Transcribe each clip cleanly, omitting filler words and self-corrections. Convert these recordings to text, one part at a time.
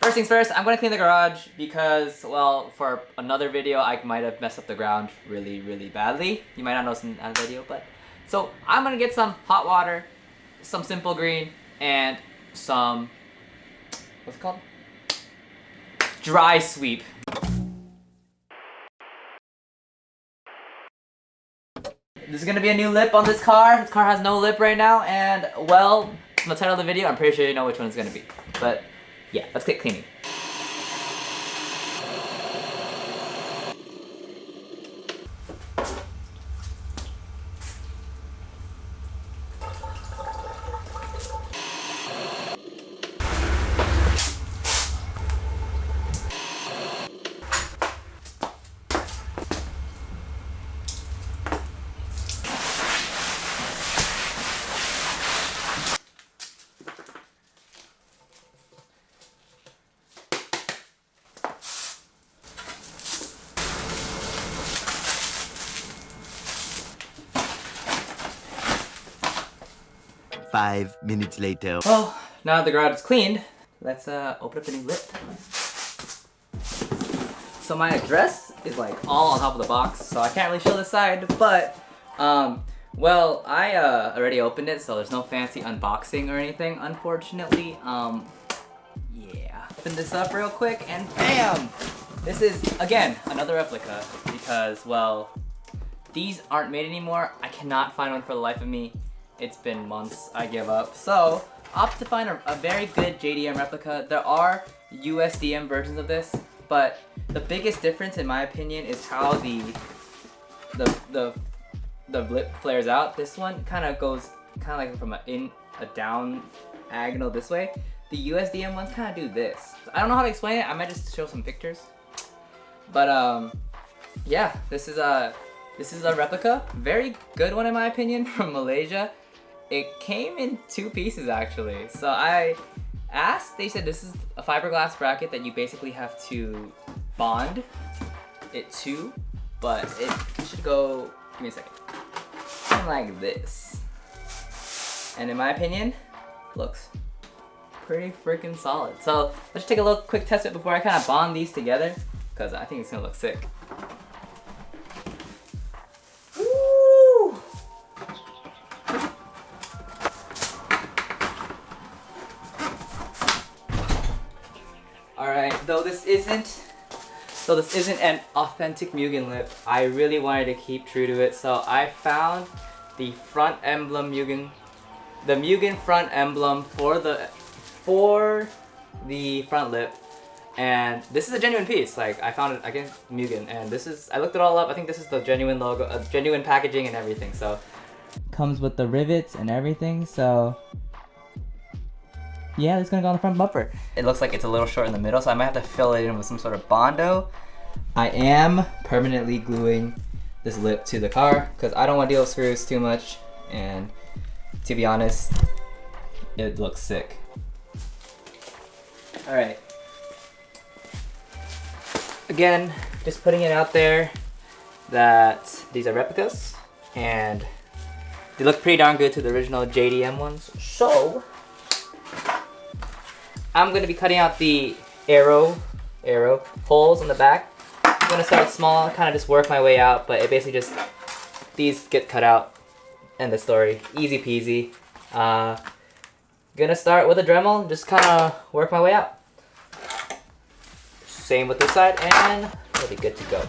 First things first, I'm gonna clean the garage because, well, for another video, I might have messed up the ground really, really badly. You might not notice in that video, but... So, I'm gonna get some hot water, some Simple Green, and some... What's it called? Dry sweep. There's gonna be a new lip on this car. This car has no lip right now, and, well, from the title of the video, I'm pretty sure you know which one it's gonna be. But, yeah, let's get cleaning. Five minutes later. Well, now that the garage is cleaned, let's open up the new lip. So my address is like all on top of the box, so I can't really show the side, but well, I already opened it, so there's no fancy unboxing or anything, unfortunately. Yeah. Open this up real quick and bam! This is, again, another replica because, well, these aren't made anymore. I cannot find one for the life of me. It's been months, I give up. So, opt to find a very good JDM replica. There are USDM versions of this, but the biggest difference in my opinion is how the lip flares out. This one kind of goes like from a down diagonal this way. The USDM ones kind of do this. I don't know how to explain it. I might just show some pictures. But yeah, this is a replica, very good one in my opinion, from Malaysia. It came in 2 pieces actually. So I asked, they said this is a fiberglass bracket that you basically have to bond it to, but it should go, give me a second, something like this. And in my opinion, looks pretty freaking solid. So let's take a little quick test it before I kind of bond these together, because I think it's gonna look sick. Alright, though this isn't an authentic Mugen lip, I really wanted to keep true to it, so I found the front emblem Mugen, the Mugen front emblem for the front lip, and this is a genuine piece. Like, I found it against Mugen, and this is, I looked it all up, I think this is the genuine logo, genuine packaging and everything, so. Comes with the rivets and everything, so. Yeah, it's gonna go on the front bumper. It looks like it's a little short in the middle, so I might have to fill it in with some sort of Bondo. I am permanently gluing this lip to the car because I don't want to deal with screws too much, and to be honest, it looks sick. Alright. Again, just putting it out there that these are replicas, and they look pretty darn good to the original JDM ones, so I'm going to be cutting out the arrow holes on the back. I'm going to start small, kind of just work my way out, but it basically just, these get cut out, end the story. Easy peasy. Gonna start with a Dremel, just kind of work my way out. Same with this side, and we'll be good to go.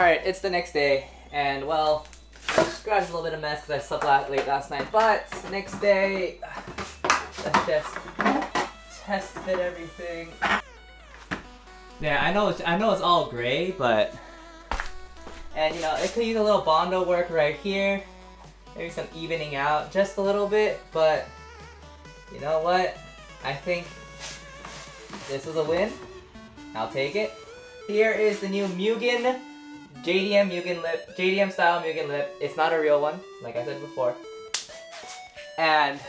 Alright, it's the next day, and well, garage is a little bit of a mess because I slept late last night, but next day, let's just test fit everything. Yeah, I know it's all gray, but, and you know, it could use a little Bondo work right here, maybe some evening out just a little bit, but you know what? I think this is a win. I'll take it. Here is the new Mugen, JDM Mugen lip, JDM style Mugen lip. It's not a real one, like I said before. And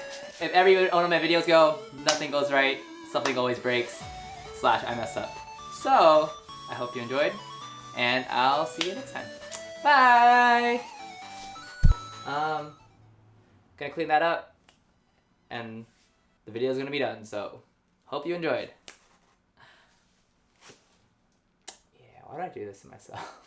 if every one of my videos go, nothing goes right, something always breaks, / I mess up. So, I hope you enjoyed, and I'll see you next time. Bye! Gonna clean that up, and the video's gonna be done, so hope you enjoyed. Yeah, why do I do this to myself?